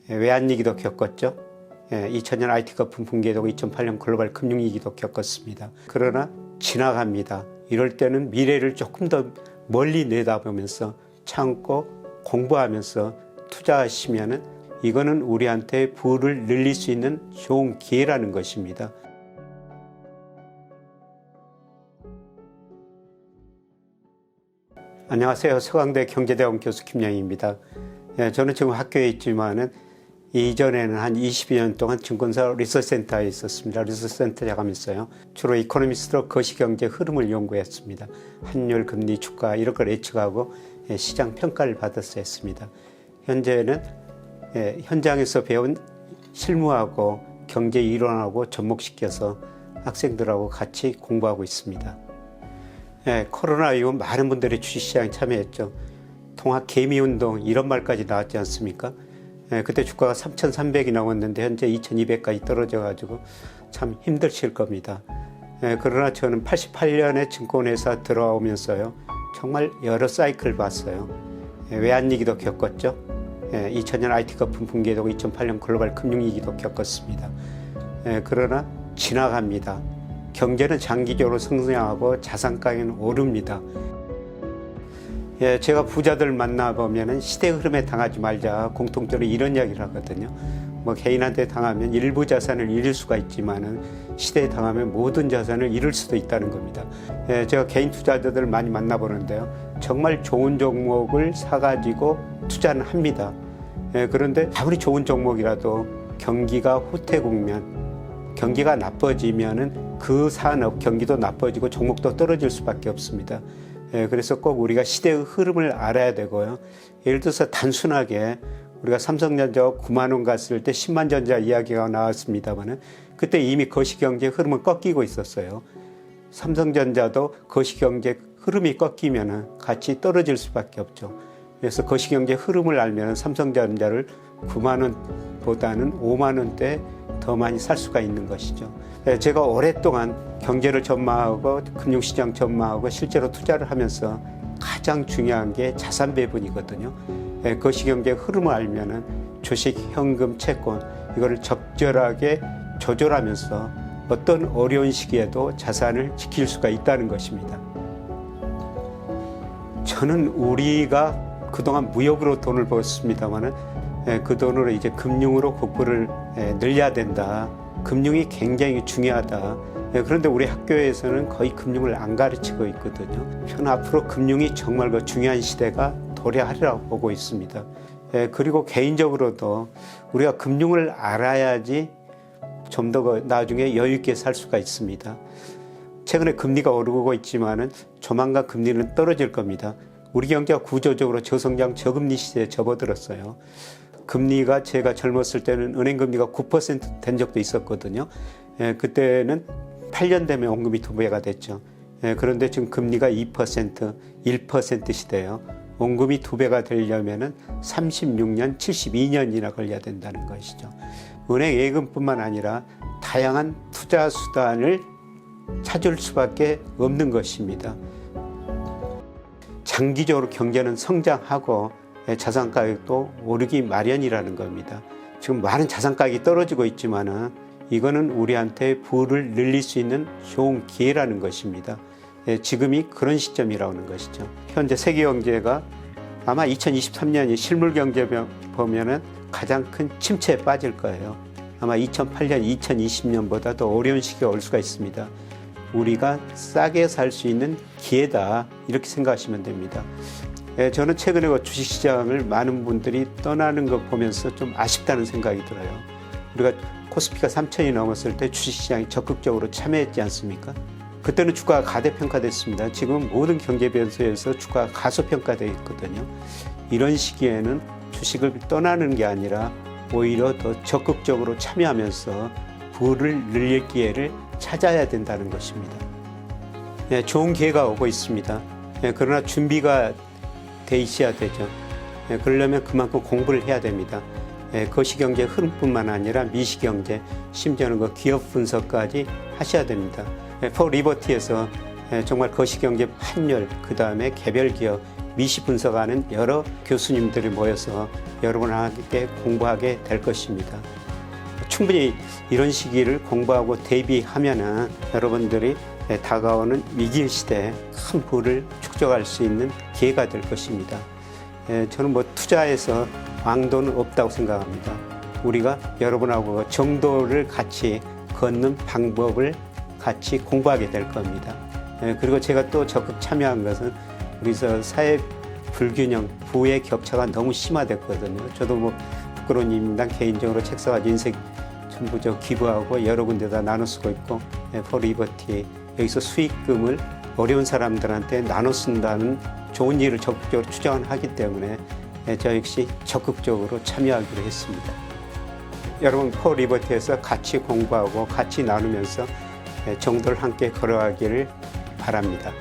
외환위기도 겪었죠. 2000년 IT 거품 붕괴도 2008년 글로벌 금융위기도 겪었습니다. 그러나 지나갑니다. 이럴 때는 미래를 조금 더 멀리 내다보면서 참고 공부하면서 투자하시면은 이거는 우리한테 부를 늘릴 수 있는 좋은 기회라는 것입니다. 안녕하세요. 서강대 경제대학원 교수 김영희입니다. 저는 지금 학교에 있지만은 이전에는 한 22년 동안 증권사 리서치센터에 있었습니다. 리서치센터에 가면서요. 주로 이코노미스트로 거시경제 흐름을 연구했습니다. 환율, 금리, 주가 이런 걸 예측하고 시장 평가를 받아서 했습니다. 현재는 현장에서 배운 실무하고 경제 이론하고 접목시켜서 학생들하고 같이 공부하고 있습니다. 코로나 이후 많은 분들이 주식시장에 참여했죠. 통합 개미운동 이런 말까지 나왔지 않습니까? 그때 주가가 3,300이 나왔는데 현재 2,200까지 떨어져가지고 참 힘드실 겁니다. 그러나 저는 88년에 증권회사 들어오면서요. 정말 여러 사이클 봤어요. 외환위기도 겪었죠. 2000년 IT 거품 붕괴도 2008년 글로벌 금융위기도 겪었습니다. 그러나 지나갑니다. 경제는 장기적으로 성장하고 자산 가격은 오릅니다. 제가 부자들 만나보면 시대 흐름에 당하지 말자 공통적으로 이런 이야기를 하거든요. 뭐 개인한테 당하면 일부 자산을 잃을 수가 있지만은 시대에 당하면 모든 자산을 잃을 수도 있다는 겁니다. 제가 개인 투자자들을 많이 만나보는데요. 정말 좋은 종목을 사가지고 투자는 합니다. 그런데 아무리 좋은 종목이라도 경기가 후퇴 국면, 경기가 나빠지면은 그 산업 경기도 나빠지고 종목도 떨어질 수밖에 없습니다. 그래서 꼭 우리가 시대의 흐름을 알아야 되고요. 예를 들어서 단순하게 우리가 삼성전자 9만 원 갔을 때 10만 전자 이야기가 나왔습니다만은 그때 이미 거시경제 흐름은 꺾이고 있었어요. 삼성전자도 거시경제 흐름이 꺾이면은 같이 떨어질 수밖에 없죠. 그래서 거시경제 흐름을 알면 삼성전자를 9만 원보다는 5만 원대 더 많이 살 수가 있는 것이죠. 제가 오랫동안 경제를 전망하고 금융시장 전망하고 실제로 투자를 하면서 가장 중요한 게 자산 배분이거든요. 거시경제 흐름을 알면은 주식, 현금, 채권 이거를 적절하게 조절하면서 어떤 어려운 시기에도 자산을 지킬 수가 있다는 것입니다. 저는 우리가 그동안 무역으로 돈을 벌었습니다만은 그 돈으로 이제 금융으로 국부를 늘려야 된다. 금융이 굉장히 중요하다. 그런데 우리 학교에서는 거의 금융을 안 가르치고 있거든요. 저는 앞으로 금융이 정말 그 중요한 시대가 도래하리라고 보고 있습니다. 그리고 개인적으로도 우리가 금융을 알아야지 좀 더 나중에 여유 있게 살 수가 있습니다. 최근에 금리가 오르고 있지만은 조만간 금리는 떨어질 겁니다. 우리 경제가 구조적으로 저성장 저금리 시대에 접어들었어요. 금리가 제가 젊었을 때는 은행 금리가 9% 된 적도 있었거든요. 그때는 8년 되면 원금이 2배가 됐죠. 그런데 지금 금리가 2%, 1% 시대예요. 원금이 2배가 되려면은 36년, 72년이나 걸려야 된다는 것이죠. 은행 예금뿐만 아니라 다양한 투자 수단을 찾을 수밖에 없는 것입니다. 장기적으로 경제는 성장하고 자산 가격도 오르기 마련이라는 겁니다. 지금 많은 자산 가격이 떨어지고 있지만은 이거는 우리한테 부를 늘릴 수 있는 좋은 기회라는 것입니다. 지금이 그런 시점이라는 것이죠. 현재 세계 경제가 아마 2023년이 실물 경제 보면은 가장 큰 침체에 빠질 거예요. 아마 2008년, 2020년보다 더 어려운 시기가 올 수가 있습니다. 우리가 싸게 살 수 있는 기회다 이렇게 생각하시면 됩니다. 저는 최근에 주식시장을 많은 분들이 떠나는 거 보면서 좀 아쉽다는 생각이 들어요. 우리가 코스피가 3,000이 넘었을 때 주식시장이 적극적으로 참여했지 않습니까? 그때는 주가가 가대평가됐습니다. 지금 모든 경제 변수에서 주가가 가소평가되어 있거든요. 이런 시기에는 주식을 떠나는 게 아니라 오히려 더 적극적으로 참여하면서 부를 늘릴 기회를 찾아야 된다는 것입니다. 좋은 기회가 오고 있습니다. 그러나 준비가 돼 있어야 되죠. 그러려면 그만큼 공부를 해야 됩니다. 거시경제 흐름뿐만 아니라 미시경제, 심지어는 그 기업 분석까지 하셔야 됩니다. 포 리버티에서 정말 거시경제 환율, 그 다음에 개별 기업 미시 분석하는 여러 교수님들이 모여서 여러분과 함께 공부하게 될 것입니다. 충분히 이런 시기를 공부하고 대비하면은 여러분들이 다가오는 위기 시대에 큰 부를 축적할 수 있는 기회가 될 것입니다. 저는 투자해서 왕도는 없다고 생각합니다. 우리가 여러분하고 정도를 같이 걷는 방법을 같이 공부하게 될 겁니다. 그리고 제가 또 적극 참여한 것은 우리서 사회 불균형, 부의 격차가 너무 심화됐거든요. 저도 부끄러운 일입니다. 개인적으로 책 써가지고 인생 전부 기부하고 여러 군데다 나눠 쓰고 있고, 포 리버티 여기서 수익금을 어려운 사람들한테 나눠 쓴다는 좋은 일을 적극적으로 추진하기 때문에 저 역시 적극적으로 참여하기로 했습니다. 여러분 포 리버티에서 같이 공부하고 같이 나누면서 정도를 함께 걸어가기를 바랍니다.